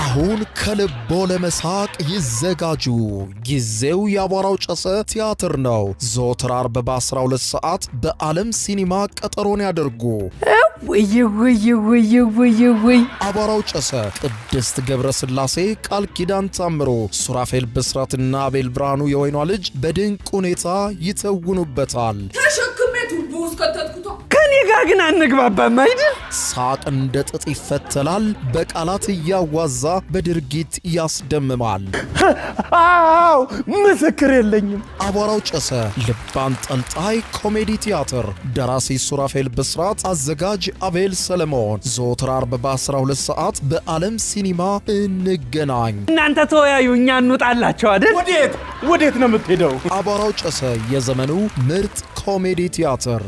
አሁን ከልቦ ለመሳቅ ይዘጋጁ። ጊዜው ያቧራው ጨሰ ቲያትር ነው። ዘወትር ዓርብ በ12 ሰዓት በዓለም ሲኒማ ቀጠሮን ያደርጉ። ወይ አቧራው ጨሰ ቅድስት ገብረስላሴ፣ ቃል ኪዳን ታምሮ፣ ሱራፌል ብስራትና አቤል ብርሃኑ የወይኗ ልጅ በድንቅ ሁኔታ ይተውኑበታል። ከኔ ጋር ግን አንግባባም አይደል? ሳቅ እንደ ጥጥ ይፈተላል። በቃላት እያዋዛ በድርጊት ያስደምማል። አው ምስክር የለኝም። አቧራው ጨሰ ልብ አንጠልጣይ ኮሜዲ ቲያትር። ደራሲ ሱራፌል ብስራት፣ አዘጋጅ አቤል ሰለሞን። ዘወትር ዓርብ በ12 ሰዓት በዓለም ሲኒማ እንገናኝ። እናንተ ተወያዩ፣ እኛ እንውጣላቸው አይደል? ወዴት ነው የምትሄደው? አቧራው ጨሰ የዘመኑ ምርጥ ኮሜዲ ቲያትር።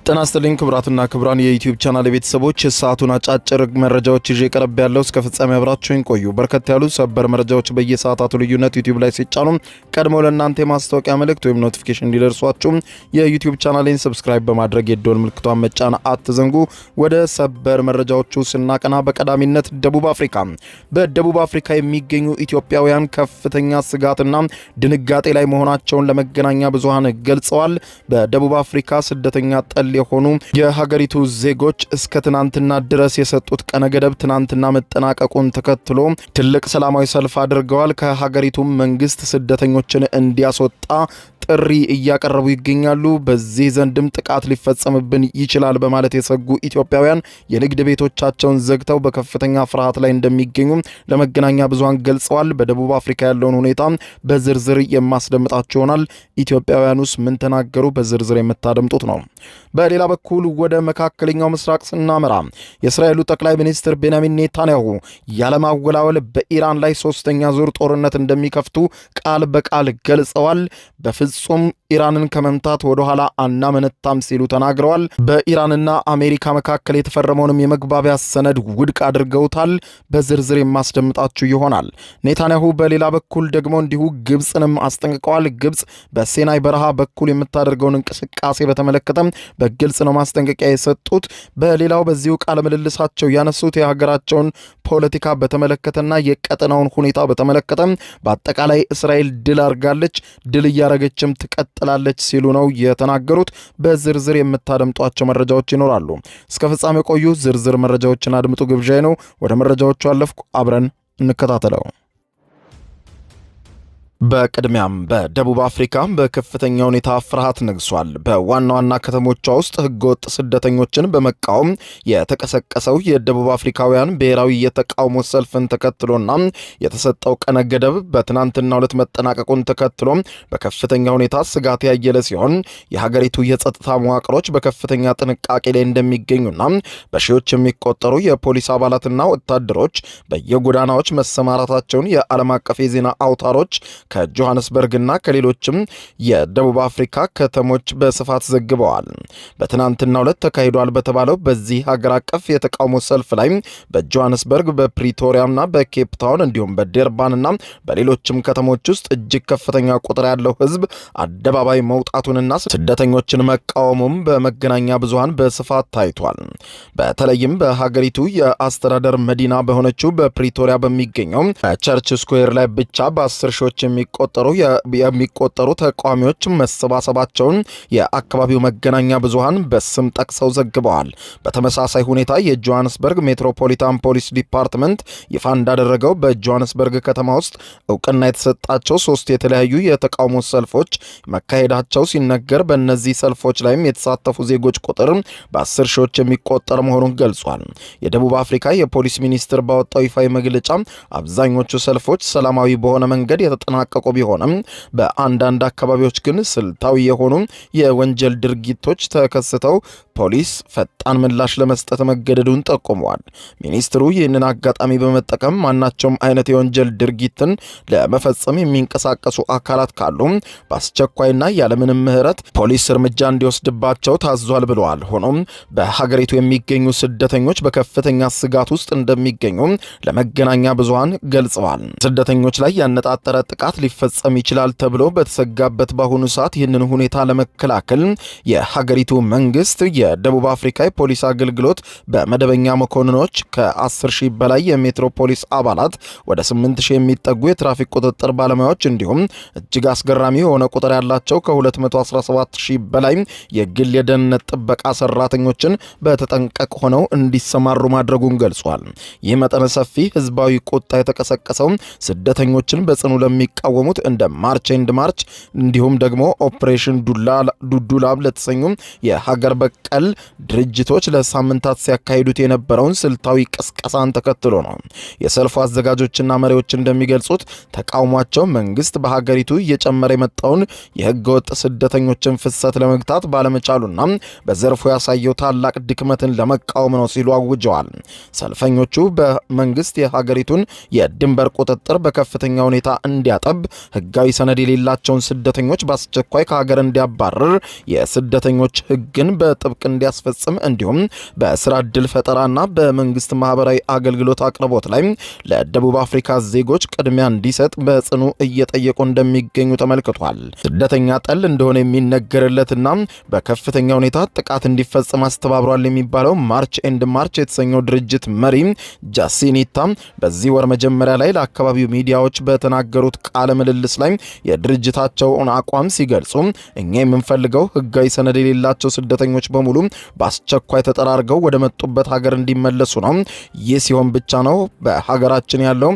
ጤና ይስጥልኝ ክቡራትና ክቡራን የዩቲዩብ ቻናል ቤተሰቦች፣ ሰዓቱን አጫጭር መረጃዎች ይዤ ቀርብ ያለው እስከ ፍጻሜ አብራችሁን ቆዩ። በርከት ያሉ ሰበር መረጃዎች በየሰዓታቱ ልዩነት ዩቲዩብ ላይ ሲጫኑ ቀድሞ ለእናንተ የማስታወቂያ መልእክት ወይም ኖቲፊኬሽን እንዲደርሷችሁ የዩቲዩብ ቻናሌን ሰብስክራይብ በማድረግ የደወል ምልክቷን መጫን አትዘንጉ። ወደ ሰበር መረጃዎቹ ስናቀና በቀዳሚነት ደቡብ አፍሪካ። በደቡብ አፍሪካ የሚገኙ ኢትዮጵያውያን ከፍተኛ ስጋትና ድንጋጤ ላይ መሆናቸውን ለመገናኛ ብዙሃን ገልጸዋል። በደቡብ አፍሪካ ስደተኛ ጠል የሆኑ የሀገሪቱ ዜጎች እስከ ትናንትና ድረስ የሰጡት ቀነ ገደብ ትናንትና መጠናቀቁን ተከትሎ ትልቅ ሰላማዊ ሰልፍ አድርገዋል። ከሀገሪቱ መንግስት ስደተኞችን እንዲያስወጣ ጥሪ እያቀረቡ ይገኛሉ። በዚህ ዘንድም ጥቃት ሊፈጸምብን ይችላል በማለት የሰጉ ኢትዮጵያውያን የንግድ ቤቶቻቸውን ዘግተው በከፍተኛ ፍርሃት ላይ እንደሚገኙ ለመገናኛ ብዙሃን ገልጸዋል። በደቡብ አፍሪካ ያለውን ሁኔታ በዝርዝር የማስደምጣችሁ ይሆናል። ኢትዮጵያውያኑስ ምን ተናገሩ? በዝርዝር የምታደምጡት ነው። በሌላ በኩል ወደ መካከለኛው ምስራቅ ስናመራ የእስራኤሉ ጠቅላይ ሚኒስትር ቤንያሚን ኔታንያሁ ያለማወላወል በኢራን ላይ ሶስተኛ ዙር ጦርነት እንደሚከፍቱ ቃል በቃል ገልጸዋል። በፍጹም ኢራንን ከመምታት ወደ ኋላ አናመነታም ሲሉ ተናግረዋል። በኢራንና አሜሪካ መካከል የተፈረመውንም የመግባቢያ ሰነድ ውድቅ አድርገውታል። በዝርዝር የማስደምጣችሁ ይሆናል። ኔታንያሁ በሌላ በኩል ደግሞ እንዲሁ ግብፅንም አስጠንቅቀዋል። ግብፅ በሲናይ በረሃ በኩል የምታደርገውን እንቅስቃሴ በተመለከተ በግልጽ ነው ማስጠንቀቂያ የሰጡት። በሌላው በዚሁ ቃለ ምልልሳቸው ያነሱት የሀገራቸውን ፖለቲካ በተመለከተና የቀጠናውን ሁኔታ በተመለከተ በአጠቃላይ እስራኤል ድል አድርጋለች፣ ድል እያረገችም ትቀጥላለች ሲሉ ነው የተናገሩት። በዝርዝር የምታደምጧቸው መረጃዎች ይኖራሉ። እስከ ፍጻሜ ቆዩ። ዝርዝር መረጃዎችን አድምጡ ግብዣዬ ነው። ወደ መረጃዎቹ አለፍኩ። አብረን እንከታተለው። በቅድሚያም በደቡብ አፍሪካ በከፍተኛ ሁኔታ ፍርሃት ነግሷል። በዋና ዋና ከተሞቿ ውስጥ ህገወጥ ስደተኞችን በመቃወም የተቀሰቀሰው የደቡብ አፍሪካውያን ብሔራዊ የተቃውሞ ሰልፍን ተከትሎና የተሰጠው ቀነ ገደብ በትናንትናው ዕለት መጠናቀቁን ተከትሎ በከፍተኛ ሁኔታ ስጋት ያየለ ሲሆን የሀገሪቱ የጸጥታ መዋቅሮች በከፍተኛ ጥንቃቄ ላይ እንደሚገኙና በሺዎች የሚቆጠሩ የፖሊስ አባላትና ወታደሮች በየጎዳናዎች መሰማራታቸውን የዓለም አቀፍ የዜና አውታሮች ከጆሃንስበርግና ከሌሎችም የደቡብ አፍሪካ ከተሞች በስፋት ዘግበዋል። በትናንትናው ዕለት ተካሂዷል በተባለው በዚህ ሀገር አቀፍ የተቃውሞ ሰልፍ ላይ በጆሃንስበርግ፣ በፕሪቶሪያና በኬፕ ታውን እንዲሁም በደርባንና በሌሎችም ከተሞች ውስጥ እጅግ ከፍተኛ ቁጥር ያለው ህዝብ አደባባይ መውጣቱንና ስደተኞችን መቃወሙም በመገናኛ ብዙሃን በስፋት ታይቷል። በተለይም በሀገሪቱ የአስተዳደር መዲና በሆነችው በፕሪቶሪያ በሚገኘው ቸርች ስኩዌር ላይ ብቻ በ10 ሺዎች የሚቆጠሩ ተቃዋሚዎች መሰባሰባቸውን የአካባቢው መገናኛ ብዙሃን በስም ጠቅሰው ዘግበዋል። በተመሳሳይ ሁኔታ የጆሃንስበርግ ሜትሮፖሊታን ፖሊስ ዲፓርትመንት ይፋ እንዳደረገው በጆሃንስበርግ ከተማ ውስጥ እውቅና የተሰጣቸው 3 የተለያዩ የተቃውሞ ሰልፎች መካሄዳቸው ሲነገር በእነዚህ ሰልፎች ላይም የተሳተፉ ዜጎች ቁጥር በ10 ሺዎች የሚቆጠር መሆኑን ገልጿል። የደቡብ አፍሪካ የፖሊስ ሚኒስትር ባወጣው ይፋዊ መግለጫ አብዛኞቹ ሰልፎች ሰላማዊ በሆነ መንገድ የተጠናቀቁ የተጠናቀቁ ቢሆንም በአንዳንድ አካባቢዎች ግን ስልታዊ የሆኑ የወንጀል ድርጊቶች ተከስተው ፖሊስ ፈጣን ምላሽ ለመስጠት መገደዱን ጠቁመዋል። ሚኒስትሩ ይህንን አጋጣሚ በመጠቀም ማናቸውም አይነት የወንጀል ድርጊትን ለመፈጸም የሚንቀሳቀሱ አካላት ካሉ በአስቸኳይና ያለምንም ምህረት ፖሊስ እርምጃ እንዲወስድባቸው ታዟል ብለዋል። ሆኖም በሀገሪቱ የሚገኙ ስደተኞች በከፍተኛ ስጋት ውስጥ እንደሚገኙ ለመገናኛ ብዙሃን ገልጸዋል። ስደተኞች ላይ ያነጣጠረ ጥቃት ሊፈጸም ይችላል ተብሎ በተሰጋበት በአሁኑ ሰዓት ይህንን ሁኔታ ለመከላከል የሀገሪቱ መንግስት የደቡብ አፍሪካ የፖሊስ አገልግሎት በመደበኛ መኮንኖች ከ10,000 በላይ የሜትሮፖሊስ አባላት ወደ 8,000 የሚጠጉ የትራፊክ ቁጥጥር ባለሙያዎች እንዲሁም እጅግ አስገራሚ የሆነ ቁጥር ያላቸው ከ217,000 በላይ የግል የደህንነት ጥበቃ ሰራተኞችን በተጠንቀቅ ሆነው እንዲሰማሩ ማድረጉን ገልጿል። ይህ መጠነ ሰፊ ህዝባዊ ቁጣ የተቀሰቀሰው ስደተኞችን በጽኑ ለሚቃወሙት እንደ ማርች ኤንድ ማርች እንዲሁም ደግሞ ኦፕሬሽን ዱዱላብ ለተሰኙ የሀገር በቀል ድርጅቶች ለሳምንታት ሲያካሂዱት የነበረውን ስልታዊ ቅስቀሳን ተከትሎ ነው። የሰልፉ አዘጋጆችና መሪዎች እንደሚገልጹት ተቃውሟቸው መንግስት በሀገሪቱ እየጨመረ የመጣውን የህገወጥ ስደተኞችን ፍሰት ለመግታት ባለመቻሉና በዘርፉ ያሳየው ታላቅ ድክመትን ለመቃወም ነው ሲሉ አውጀዋል። ሰልፈኞቹ በመንግስት የሀገሪቱን የድንበር ቁጥጥር በከፍተኛ ሁኔታ እንዲያጠብ፣ ህጋዊ ሰነድ የሌላቸውን ስደተኞች በአስቸኳይ ከሀገር እንዲያባርር፣ የስደተኞች ህግን በጥብቅ እንዲያስፈጽም እንዲሁም በስራ ዕድል ፈጠራና በመንግስት ማህበራዊ አገልግሎት አቅርቦት ላይ ለደቡብ አፍሪካ ዜጎች ቅድሚያ እንዲሰጥ በጽኑ እየጠየቁ እንደሚገኙ ተመልክቷል። ስደተኛ ጠል እንደሆነ የሚነገርለትና በከፍተኛ ሁኔታ ጥቃት እንዲፈጽም አስተባብሯል የሚባለው ማርች ኤንድ ማርች የተሰኘው ድርጅት መሪ ጃሲኒታ በዚህ ወር መጀመሪያ ላይ ለአካባቢው ሚዲያዎች በተናገሩት ቃለ ምልልስ ላይ የድርጅታቸውን አቋም ሲገልጹ እኛ የምንፈልገው ህጋዊ ሰነድ የሌላቸው ስደተኞች በሙሉ በአስቸኳይ ተጠራርገው ወደ መጡበት ሀገር እንዲመለሱ ነው። ይህ ሲሆን ብቻ ነው በሀገራችን ያለው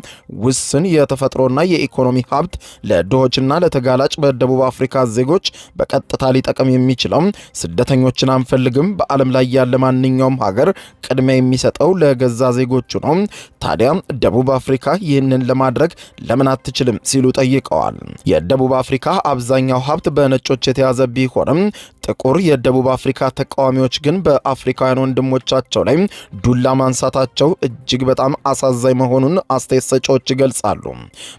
ውስን የተፈጥሮና የኢኮኖሚ ሀብት ለድሆችና ለተጋላጭ በደቡብ አፍሪካ ዜጎች በቀጥታ ሊጠቅም የሚችለው። ስደተኞችን አንፈልግም። በዓለም ላይ ያለ ማንኛውም ሀገር ቅድሚያ የሚሰጠው ለገዛ ዜጎቹ ነው። ታዲያ ደቡብ አፍሪካ ይህንን ለማድረግ ለምን አትችልም ሲሉ ጠይቀዋል። የደቡብ አፍሪካ አብዛኛው ሀብት በነጮች የተያዘ ቢሆንም ጥቁር የደቡብ አፍሪካ ተቃዋሚዎች ግን በአፍሪካውያን ወንድሞቻቸው ላይ ዱላ ማንሳታቸው እጅግ በጣም አሳዛኝ መሆኑን አስተያየት ሰጪዎች ይገልጻሉ።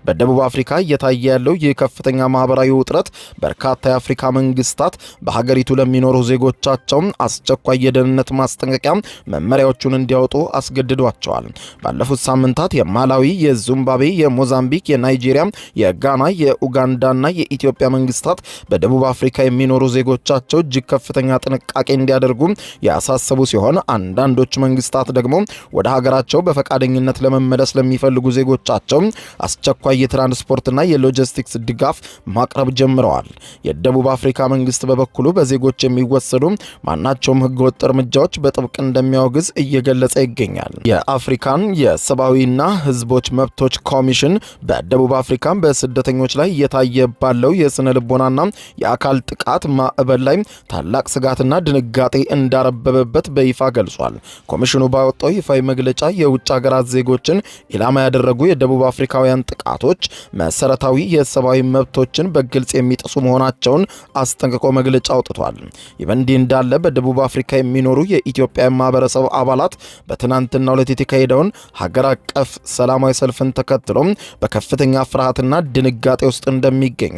በደቡብ አፍሪካ እየታየ ያለው ይህ ከፍተኛ ማህበራዊ ውጥረት በርካታ የአፍሪካ መንግስታት በሀገሪቱ ለሚኖሩ ዜጎቻቸው አስቸኳይ የደህንነት ማስጠንቀቂያ መመሪያዎቹን እንዲያወጡ አስገድዷቸዋል። ባለፉት ሳምንታት የማላዊ፣ የዚምባብዌ፣ የሞዛምቢክ፣ የናይጄሪያ፣ የጋና፣ የኡጋንዳና የኢትዮጵያ መንግስታት በደቡብ አፍሪካ የሚኖሩ ዜጎቻቸው እጅግ ከፍተኛ ጥንቃቄ እንዲያደርጉ ያሳሰቡ ሲሆን አንዳንዶች መንግስታት ደግሞ ወደ ሀገራቸው በፈቃደኝነት ለመመለስ ለሚፈልጉ ዜጎቻቸው አስቸኳይ የትራንስፖርትና የሎጂስቲክስ ድጋፍ ማቅረብ ጀምረዋል። የደቡብ አፍሪካ መንግስት በበኩሉ በዜጎች የሚወሰዱ ማናቸውም ህገወጥ እርምጃዎች በጥብቅ እንደሚያወግዝ እየገለጸ ይገኛል። የአፍሪካን የሰብአዊና ህዝቦች መብቶች ኮሚሽን በደቡብ አፍሪካ በስደተኞች ላይ እየታየ ባለው የስነ ልቦናና የአካል ጥቃት ማዕበል ላይ ታላቅ ስጋትና ድንጋጤ እንዳረበበበት በይፋ ገልጿል። ኮሚሽኑ ባወጣው ይፋዊ መግለጫ የውጭ ሀገራት ዜጎችን ኢላማ ያደረጉ የደቡብ አፍሪካውያን ጥቃቶች መሰረታዊ የሰብአዊ መብቶችን በግልጽ የሚጥሱ መሆናቸውን አስጠንቅቆ መግለጫ አውጥቷል። ይህ በእንዲህ እንዳለ በደቡብ አፍሪካ የሚኖሩ የኢትዮጵያ ማህበረሰብ አባላት በትናንትናው ዕለት የተካሄደውን ሀገር አቀፍ ሰላማዊ ሰልፍን ተከትሎ በከፍተኛ ፍርሃትና ድንጋጤ ውስጥ እንደሚገኙ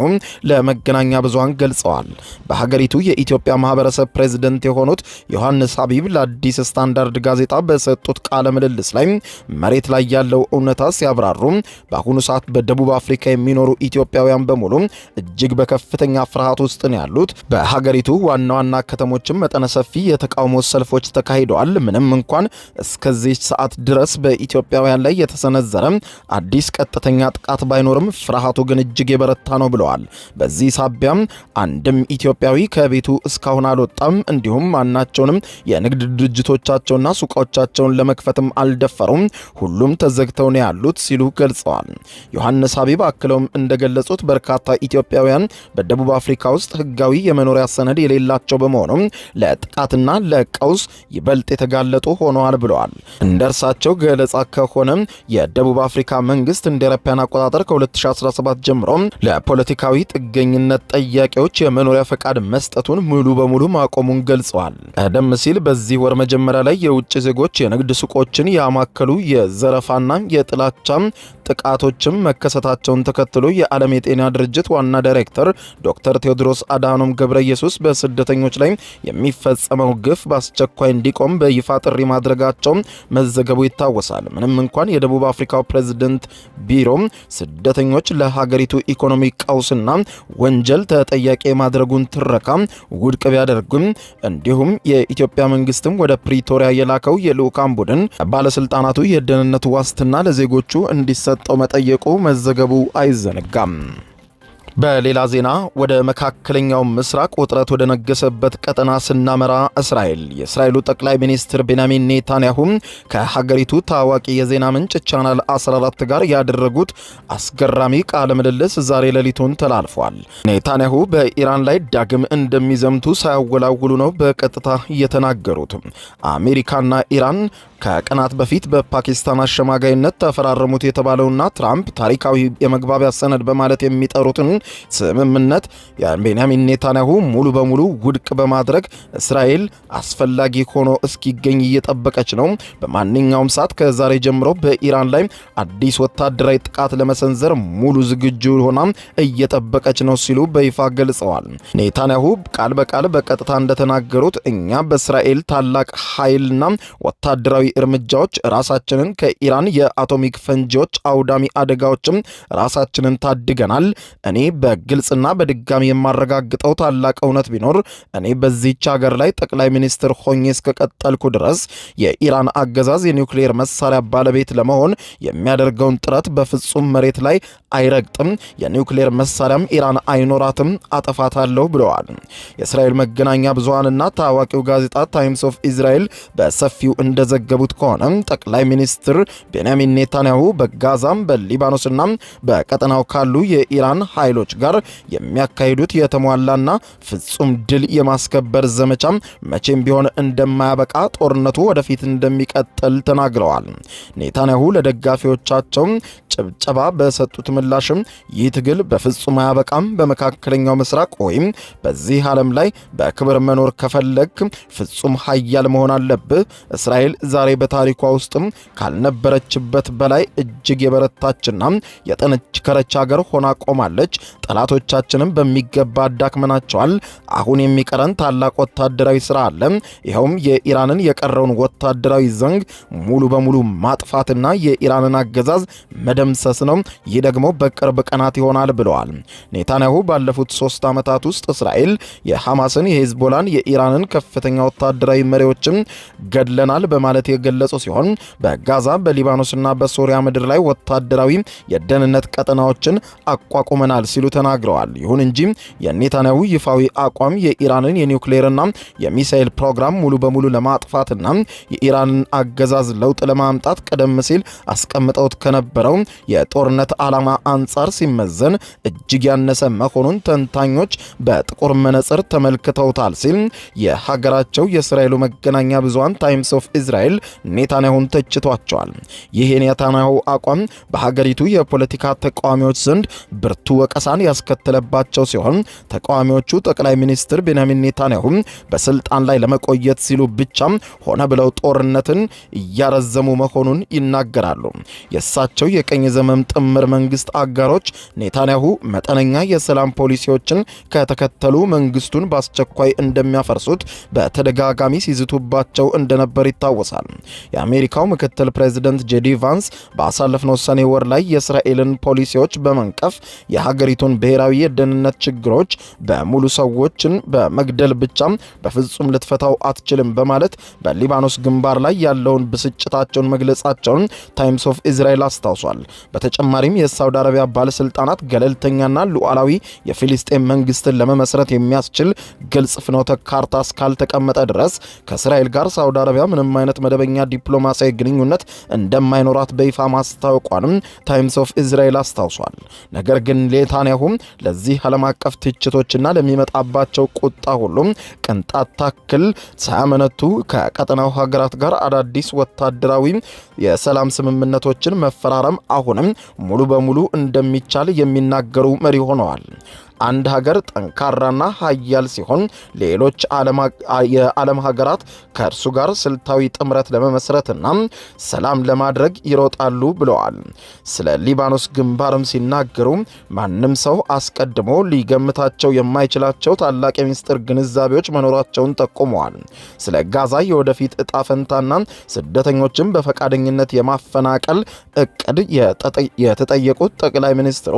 ለመገናኛ ብዙሃን ገልጸዋል። በሀገሪቱ የኢትዮጵያ ማህበረሰብ ፕሬዝደንት የሆኑት ዮሐንስ ሀቢብ ለአዲስ ስታንዳርድ ጋዜጣ በሰጡት ቃለ ምልልስ ላይ መሬት ላይ ያለው እውነታ ሲያብራሩ በአሁኑ ሰዓት በደቡብ አፍሪካ የሚኖሩ ኢትዮጵያውያን በሙሉ እጅግ በከፍተኛ ፍርሃት ውስጥ ነው ያሉት። በሀገሪቱ ዋና ዋና ከተሞችም መጠነ ሰፊ የተቃውሞ ሰልፎች ተካሂደዋል። ምንም እንኳን እስከዚህ ሰዓት ድረስ በኢትዮጵያውያን ላይ የተሰነዘረ አዲስ ቀጥተኛ ጥቃት ባይኖርም ፍርሃቱ ግን እጅግ የበረታ ነው ብለዋል። በዚህ ሳቢያም አንድም ኢትዮጵያዊ ከቤቱ እስካሁን አልወጣም። እንዲሁም ማናቸውንም የንግድ ድርጅቶቻቸውና ሱቆቻቸውን ለመክፈትም አልደፈሩም። ሁሉም ተዘግተው ነው ያሉት ሲሉ ገልጸዋል። ዮሐንስ ሀቢብ አክለውም እንደገለጹት በርካታ ኢትዮጵያውያን በደቡብ አፍሪካ ውስጥ ህጋዊ የመኖሪያ ሰነድ የሌላቸው በመሆኑ ለጥቃትና ለቀውስ ይበልጥ የተጋለጡ ሆነዋል ብለዋል። እንደ እርሳቸው ገለጻ ከሆነ የደቡብ አፍሪካ መንግስት እንደ አውሮፓውያን አቆጣጠር ከ2019 2017 ጀምሮ ለፖለቲካዊ ጥገኝነት ጠያቂዎች የመኖሪያ ፈቃድ መስጠቱን ሙሉ በሙሉ ማቆሙን ገልጸዋል። ቀደም ሲል በዚህ ወር መጀመሪያ ላይ የውጭ ዜጎች የንግድ ሱቆችን ያማከሉ የዘረፋና የጥላቻ ጥቃቶችም መከሰታቸውን ተከትሎ የዓለም የጤና ድርጅት ዋና ዳይሬክተር ዶክተር ቴዎድሮስ አድሃኖም ገብረኢየሱስ በስደተኞች ላይ የሚፈጸመው ግፍ በአስቸኳይ እንዲቆም በይፋ ጥሪ ማድረጋቸው መዘገቡ ይታወሳል። ምንም እንኳን የደቡብ አፍሪካው ፕሬዝዳንት ቢሮ ስደተኞች ለሀገሪቱ ኢኮኖሚ ቀውስና ወንጀል ተጠያቂ የማድረጉን ትረካ ውድቅ ቢያደርጉም እንዲሁም የኢትዮጵያ መንግስትም ወደ ፕሪቶሪያ የላከው የልዑካን ቡድን ባለስልጣናቱ የደህንነት ዋስትና ለዜጎቹ እንዲሰጠው መጠየቁ መዘገቡ አይዘነጋም። በሌላ ዜና ወደ መካከለኛው ምስራቅ ውጥረት ወደ ነገሰበት ቀጠና ስናመራ የእስራኤሉ ጠቅላይ ሚኒስትር ቤንያሚን ኔታንያሁ ከሀገሪቱ ታዋቂ የዜና ምንጭ ቻናል 14 ጋር ያደረጉት አስገራሚ ቃለ ምልልስ ዛሬ ሌሊቱን ተላልፏል። ኔታንያሁ በኢራን ላይ ዳግም እንደሚዘምቱ ሳያወላውሉ ነው በቀጥታ የተናገሩት። አሜሪካና ኢራን ከቀናት በፊት በፓኪስታን አሸማጋይነት ተፈራረሙት የተባለውና ትራምፕ ታሪካዊ የመግባቢያ ሰነድ በማለት የሚጠሩትን ስምምነት የቤንያሚን ኔታንያሁ ሙሉ በሙሉ ውድቅ በማድረግ እስራኤል አስፈላጊ ሆኖ እስኪገኝ እየጠበቀች ነው፣ በማንኛውም ሰዓት ከዛሬ ጀምሮ በኢራን ላይ አዲስ ወታደራዊ ጥቃት ለመሰንዘር ሙሉ ዝግጁ ሆና እየጠበቀች ነው ሲሉ በይፋ ገልጸዋል። ኔታንያሁ ቃል በቃል በቀጥታ እንደተናገሩት እኛ በእስራኤል ታላቅ ኃይልና ወታደራዊ እርምጃዎች ራሳችንን ከኢራን የአቶሚክ ፈንጂዎች አውዳሚ አደጋዎችም ራሳችንን ታድገናል። እኔ በግልጽና በድጋሚ የማረጋግጠው ታላቅ እውነት ቢኖር እኔ በዚህች ሀገር ላይ ጠቅላይ ሚኒስትር ሆኜ እስከቀጠልኩ ድረስ የኢራን አገዛዝ የኒውክሌር መሳሪያ ባለቤት ለመሆን የሚያደርገውን ጥረት በፍጹም መሬት ላይ አይረግጥም። የኒውክሌር መሳሪያም ኢራን አይኖራትም፣ አጠፋታለሁ ብለዋል። የእስራኤል መገናኛ ብዙሃንና ታዋቂው ጋዜጣ ታይምስ ኦፍ ኢዝራኤል በሰፊው እንደዘገቡት ከሆነ ጠቅላይ ሚኒስትር ቤንያሚን ኔታንያሁ በጋዛም በሊባኖስና በቀጠናው ካሉ የኢራን ኃይሎች ጋር የሚያካሂዱት የተሟላና ፍጹም ድል የማስከበር ዘመቻ መቼም ቢሆን እንደማያበቃ፣ ጦርነቱ ወደፊት እንደሚቀጥል ተናግረዋል። ኔታንያሁ ለደጋፊዎቻቸው ጭብጨባ በሰጡት ምላሽም ይህ ትግል በፍጹም አያበቃም፣ በመካከለኛው ምስራቅ ወይም በዚህ ዓለም ላይ በክብር መኖር ከፈለግ ፍጹም ኃያል መሆን አለብህ። እስራኤል ዛሬ በታሪኳ ውስጥም ካልነበረችበት በላይ እጅግ የበረታችና የጠነከረች ሀገር ሆና ቆማለች። ጠላቶቻችንም በሚገባ አዳክመናቸዋል። አሁን የሚቀረን ታላቅ ወታደራዊ ስራ አለ። ይኸውም የኢራንን የቀረውን ወታደራዊ ዘንግ ሙሉ በሙሉ ማጥፋትና የኢራንን አገዛዝ መደምሰስ ነው። ይህ ደግሞ በቅርብ ቀናት ይሆናል ብለዋል። ኔታንያሁ ባለፉት 3 ዓመታት ውስጥ እስራኤል የሐማስን፣ የሄዝቦላን፣ የኢራንን ከፍተኛ ወታደራዊ መሪዎችን ገድለናል በማለት የገለጹ ሲሆን በጋዛ በሊባኖስና በሶሪያ ምድር ላይ ወታደራዊ የደህንነት ቀጠናዎችን አቋቁመናል ሲሉ ተናግረዋል። ይሁን እንጂ የኔታንያሁ ይፋዊ አቋም የኢራንን የኒውክሌርና የሚሳኤል ፕሮግራም ሙሉ በሙሉ ለማጥፋትና የኢራንን አገዛዝ ለውጥ ለማምጣት ቀደም ሲል አስቀምጠውት ከነበረው የጦርነት ዓላማ አንጻር ሲመዘን እጅግ ያነሰ መሆኑን ተንታኞች በጥቁር መነጽር ተመልክተውታል ሲል የሀገራቸው የእስራኤሉ መገናኛ ብዙሃን ታይምስ ኦፍ ኢዝራኤል ኔታንያሁን ተችቷቸዋል። ይህ የኔታንያሁ አቋም በሀገሪቱ የፖለቲካ ተቃዋሚዎች ዘንድ ብርቱ ወቀሳን ያስከተለባቸው ሲሆን ተቃዋሚዎቹ ጠቅላይ ሚኒስትር ቤንያሚን ኔታንያሁ በስልጣን ላይ ለመቆየት ሲሉ ብቻ ሆነ ብለው ጦርነትን እያረዘሙ መሆኑን ይናገራሉ። የእሳቸው የቀኝ ዘመም ጥምር መንግስት አጋሮች ኔታንያሁ መጠነኛ የሰላም ፖሊሲዎችን ከተከተሉ መንግስቱን በአስቸኳይ እንደሚያፈርሱት በተደጋጋሚ ሲዝቱባቸው እንደነበር ይታወሳል። የአሜሪካው ምክትል ፕሬዚደንት ጄዲ ቫንስ ባሳለፍነው ሰኔ ወር ላይ የእስራኤልን ፖሊሲዎች በመንቀፍ የሀገሪቱን ብሔራዊ የደህንነት ችግሮች በሙሉ ሰዎችን በመግደል ብቻ በፍጹም ልትፈታው አትችልም በማለት በሊባኖስ ግንባር ላይ ያለውን ብስጭታቸውን መግለጻቸውን ታይምስ ኦፍ ኢዝራኤል አስታውሷል። በተጨማሪም የሳውዲ አረቢያ ባለስልጣናት ገለልተኛና ሉዓላዊ የፊሊስጤም መንግስትን ለመመስረት የሚያስችል ግልጽ ፍኖተ ካርታ እስካልተቀመጠ ድረስ ከእስራኤል ጋር ሳውዲ አረቢያ ምንም አይነት መደበኛ ዲፕሎማሲያዊ ግንኙነት እንደማይኖራት በይፋ ማስታወቋንም ታይምስ ኦፍ ኢዝራኤል አስታውሷል። ነገር ግን ኔታንያሁም ለዚህ ዓለም አቀፍ ትችቶችና ለሚመጣባቸው ቁጣ ሁሉም ቅንጣት ታክል ሳያመነቱ ከቀጠናው ሀገራት ጋር አዳዲስ ወታደራዊ የሰላም ስምምነቶችን መፈራረም አሁን አሁንም ሙሉ በሙሉ እንደሚቻል የሚናገሩ መሪ ሆነዋል። አንድ ሀገር ጠንካራና ኃያል ሲሆን ሌሎች የዓለም ሀገራት ከእርሱ ጋር ስልታዊ ጥምረት ለመመስረትና ሰላም ለማድረግ ይሮጣሉ ብለዋል። ስለ ሊባኖስ ግንባርም ሲናገሩ ማንም ሰው አስቀድሞ ሊገምታቸው የማይችላቸው ታላቅ የሚስጥር ግንዛቤዎች መኖራቸውን ጠቁመዋል። ስለ ጋዛ የወደፊት እጣ ፈንታና ስደተኞችን በፈቃደኝነት የማፈናቀል እቅድ የተጠየቁት ጠቅላይ ሚኒስትሩ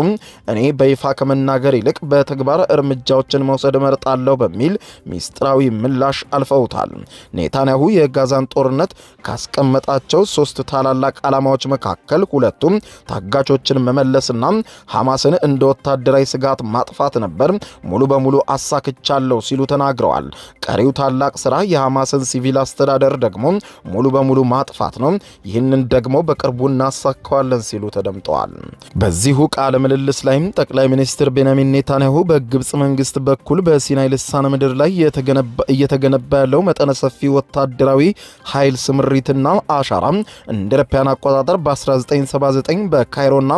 እኔ በይፋ ከመናገር ይልቅ በተግባር እርምጃዎችን መውሰድ እመርጣለሁ በሚል ሚስጥራዊ ምላሽ አልፈውታል። ኔታንያሁ የጋዛን ጦርነት ካስቀመጣቸው 3 ታላላቅ ዓላማዎች መካከል ሁለቱም ታጋቾችን መመለስና ሐማስን እንደ ወታደራዊ ስጋት ማጥፋት ነበር። ሙሉ በሙሉ አሳክቻለሁ ሲሉ ተናግረዋል። ቀሪው ታላቅ ሥራ የሐማስን ሲቪል አስተዳደር ደግሞ ሙሉ በሙሉ ማጥፋት ነው። ይህንን ደግሞ በቅርቡ እናሳካዋለን ሲሉ ተደምጠዋል። በዚሁ ቃለ ምልልስ ላይም ጠቅላይ ሚኒስትር ቤንያሚን ኔታንያሁ በግብጽ መንግስት በኩል በሲናይ ልሳነ ምድር ላይ እየተገነባ ያለው መጠነ ሰፊ ወታደራዊ ኃይል ስምሪትና አሻራ እንደ አውሮፓውያን አቆጣጠር በ1979 በካይሮና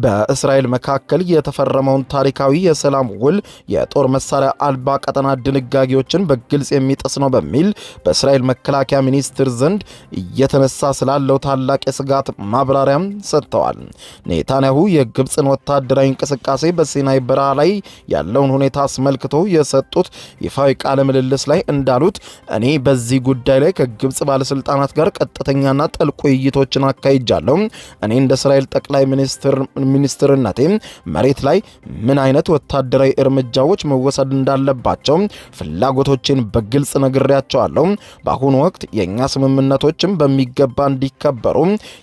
በእስራኤል መካከል የተፈረመውን ታሪካዊ የሰላም ውል የጦር መሳሪያ አልባ ቀጠና ድንጋጌዎችን በግልጽ የሚጥስ ነው በሚል በእስራኤል መከላከያ ሚኒስትር ዘንድ እየተነሳ ስላለው ታላቅ የስጋት ማብራሪያም ሰጥተዋል። ኔታንያሁ የግብጽን ወታደራዊ እንቅስቃሴ በሲናይ በረሃ ላይ ያለውን ሁኔታ አስመልክቶ የሰጡት ይፋዊ ቃለ ምልልስ ላይ እንዳሉት እኔ በዚህ ጉዳይ ላይ ከግብጽ ባለስልጣናት ጋር ቀጥተኛና ጥልቅ ውይይቶችን አካሂጃለሁ። እኔ እንደ እስራኤል ጠቅላይ ሚኒስትርነቴ መሬት ላይ ምን አይነት ወታደራዊ እርምጃዎች መወሰድ እንዳለባቸው ፍላጎቶችን በግልጽ ነግሬያቸዋለሁ። በአሁኑ ወቅት የእኛ ስምምነቶችን በሚገባ እንዲከበሩ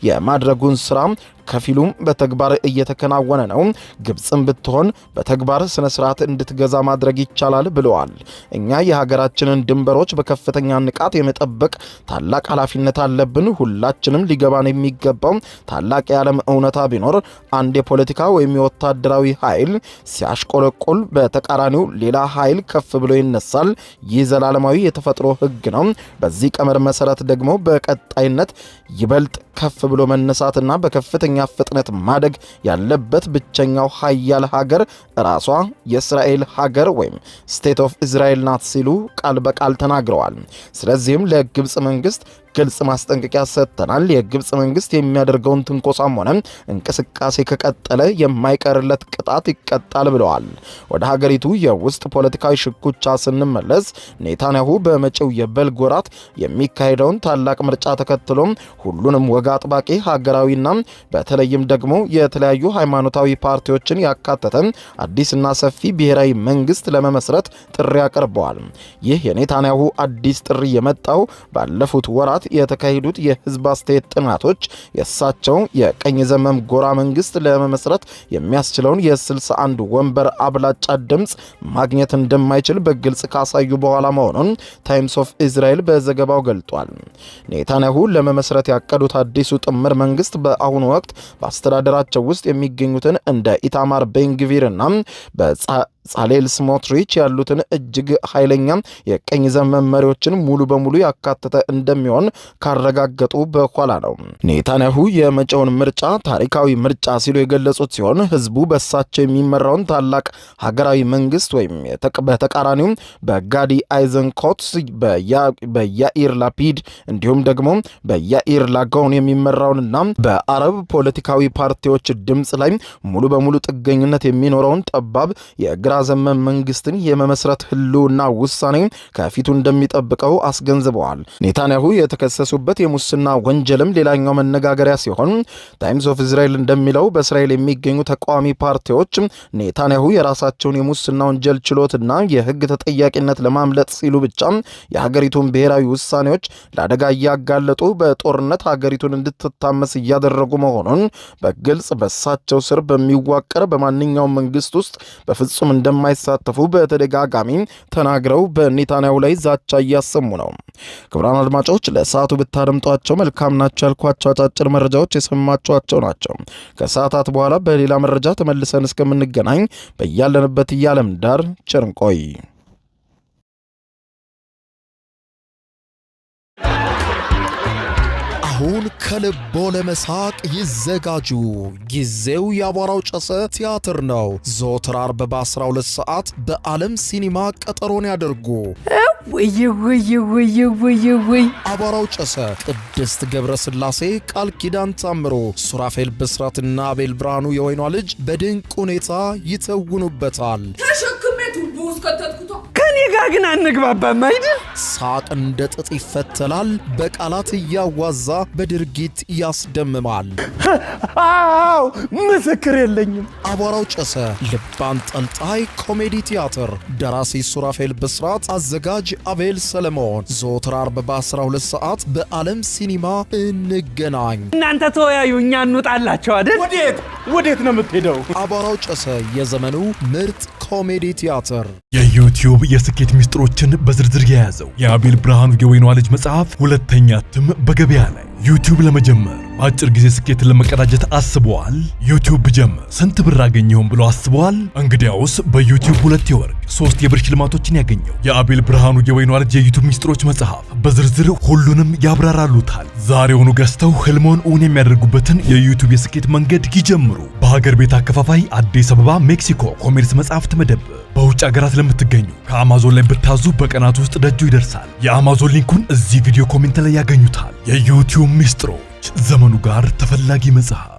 የማድረጉን ስራ ከፊሉም በተግባር እየተከናወነ ነው። ግብጽም ብትሆን በተግባር ስነ ስርዓት እንድትገዛ ማድረግ ይቻላል ብለዋል። እኛ የሀገራችንን ድንበሮች በከፍተኛ ንቃት የመጠበቅ ታላቅ ኃላፊነት አለብን። ሁላችንም ሊገባን የሚገባው ታላቅ የዓለም እውነታ ቢኖር አንድ የፖለቲካ ወይም የወታደራዊ ኃይል ሲያሽቆለቆል በተቃራኒው ሌላ ኃይል ከፍ ብሎ ይነሳል። ይህ ዘላለማዊ የተፈጥሮ ሕግ ነው። በዚህ ቀመር መሰረት ደግሞ በቀጣይነት ይበልጥ ከፍ ብሎ መነሳትና በከፍተኛ ፍጥነት ማደግ ያለበት ብቸኛው ኃያል ሀገር ራሷ የእስራኤል ሀገር ወይም ስቴት ኦፍ እስራኤል ናት ሲሉ ቃል በቃል ተናግረዋል። ስለዚህም ለግብጽ መንግስት ግልጽ ማስጠንቀቂያ ሰጥተናል። የግብጽ መንግስት የሚያደርገውን ትንኮሳም ሆነ እንቅስቃሴ ከቀጠለ የማይቀርለት ቅጣት ይቀጣል ብለዋል። ወደ ሀገሪቱ የውስጥ ፖለቲካዊ ሽኩቻ ስንመለስ ኔታንያሁ በመጪው የበልግ ወራት የሚካሄደውን ታላቅ ምርጫ ተከትሎም ሁሉንም ወግ አጥባቂ ሀገራዊና በተለይም ደግሞ የተለያዩ ሃይማኖታዊ ፓርቲዎችን ያካተተ አዲስና ሰፊ ብሔራዊ መንግስት ለመመስረት ጥሪ አቅርበዋል። ይህ የኔታንያሁ አዲስ ጥሪ የመጣው ባለፉት ወራት የተካሄዱት የህዝብ አስተያየት ጥናቶች የእሳቸው የቀኝ ዘመም ጎራ መንግስት ለመመስረት የሚያስችለውን የ61 ወንበር አብላጫ ድምፅ ማግኘት እንደማይችል በግልጽ ካሳዩ በኋላ መሆኑን ታይምስ ኦፍ እስራኤል በዘገባው ገልጧል። ኔታንያሁ ለመመስረት ያቀዱት አዲሱ ጥምር መንግስት በአሁኑ ወቅት በአስተዳደራቸው ውስጥ የሚገኙትን እንደ ኢታማር ቤንግቪርና ጻሌል ስሞትሪች ያሉትን እጅግ ኃይለኛ የቀኝ ዘመም መሪዎችን ሙሉ በሙሉ ያካተተ እንደሚሆን ካረጋገጡ በኋላ ነው። ኔታንያሁ የመጪውን ምርጫ ታሪካዊ ምርጫ ሲሉ የገለጹት ሲሆን ህዝቡ በሳቸው የሚመራውን ታላቅ ሀገራዊ መንግስት ወይም በተቃራኒው በጋዲ አይዘንኮት በያኢር ላፒድ እንዲሁም ደግሞ በያኢር ላጎን የሚመራውንና በአረብ ፖለቲካዊ ፓርቲዎች ድምፅ ላይ ሙሉ በሙሉ ጥገኝነት የሚኖረውን ጠባብ የግራ ዘመም መንግስትን የመመስረት ህልውና ውሳኔ ከፊቱ እንደሚጠብቀው አስገንዝበዋል። ኔታንያሁ የተከሰሱበት የሙስና ወንጀልም ሌላኛው መነጋገሪያ ሲሆን ታይምስ ኦፍ እስራኤል እንደሚለው በእስራኤል የሚገኙ ተቃዋሚ ፓርቲዎች ኔታንያሁ የራሳቸውን የሙስና ወንጀል ችሎትና የህግ ተጠያቂነት ለማምለጥ ሲሉ ብቻ የሀገሪቱን ብሔራዊ ውሳኔዎች ለአደጋ እያጋለጡ በጦርነት ሀገሪቱን እንድትታመስ እያደረጉ መሆኑን በግልጽ በሳቸው ስር በሚዋቀር በማንኛውም መንግስት ውስጥ በፍጹም እንደማይሳተፉ በተደጋጋሚ ተናግረው በኔታንያሁ ላይ ዛቻ እያሰሙ ነው። ክቡራን አድማጮች ለሰዓቱ ብታደምጧቸው መልካም ናቸው ያልኳቸው አጫጭር መረጃዎች የሰማችኋቸው ናቸው። ከሰዓታት በኋላ በሌላ መረጃ ተመልሰን እስከምንገናኝ በያለንበት የዓለም ዳር ቸር እንቆይ። አሁን ከልቦ ለመሳቅ ይዘጋጁ። ጊዜው የአቧራው ጨሰ ቲያትር ነው። ዘወትር ዓርብ በ12 ሰዓት በዓለም ሲኒማ ቀጠሮን ያደርጉ። ወይ አቧራው ጨሰ ቅድስት ገብረ ሥላሴ፣ ቃል ኪዳን ታምሮ፣ ሱራፌል ብስራትና አቤል ብርሃኑ የወይኗ ልጅ በድንቅ ሁኔታ ይተውኑበታል። ከኔ ጋር ግን አንግባባም አይደል? ሳቅ እንደ ጥጥ ይፈተላል። በቃላት እያዋዛ በድርጊት ያስደምማል። አዎ ምስክር የለኝም። አቧራው ጨሰ ልብ አንጠልጣይ ኮሜዲ ቲያትር። ደራሲ ሱራፌል ብስራት፣ አዘጋጅ አቤል ሰለሞን። ዘወትር ዓርብ በ12 ሰዓት በዓለም ሲኒማ እንገናኝ። እናንተ ተወያዩ፣ እኛ እንውጣላቸው አይደል? ወዴት ነው የምትሄደው? አቧራው ጨሰ የዘመኑ ምርጥ ኮሜዲ ቲያትር። የዩቲዩብ የስኬት ሚስጥሮችን በዝርዝር የያዘው የአቤል ብርሃኑ የወይኗ ልጅ መጽሐፍ ሁለተኛ እትም በገበያ ላይ። ዩቲዩብ ለመጀመር በአጭር ጊዜ ስኬትን ለመቀዳጀት አስበዋል? ዩቲዩብ ብጀምር ስንት ብር አገኘሁም ብሎ አስበዋል? እንግዲያውስ በዩቲዩብ 2 የወርቅ 3 የብር ሽልማቶችን ያገኘው የአቤል ብርሃኑ የወይኗ ልጅ የዩቲዩብ ሚስጥሮች መጽሐፍ በዝርዝር ሁሉንም ያብራራሉታል። ዛሬውኑ ገዝተው ህልሞን እውን የሚያደርጉበትን የዩቲዩብ የስኬት መንገድ ይጀምሩ። በሀገር ቤት አከፋፋይ አዲስ አበባ ሜክሲኮ ኮሜርስ መጽሐፍት መደብር። በውጭ ሀገራት ለምትገኙ ከአማዞን ላይ ብታዙ በቀናት ውስጥ ደጁ ይደርሳል። የአማዞን ሊንኩን እዚህ ቪዲዮ ኮሜንት ላይ ያገኙታል። የዩቲዩብ ሚስጥሮች፣ ዘመኑ ጋር ተፈላጊ መጽሐፍ።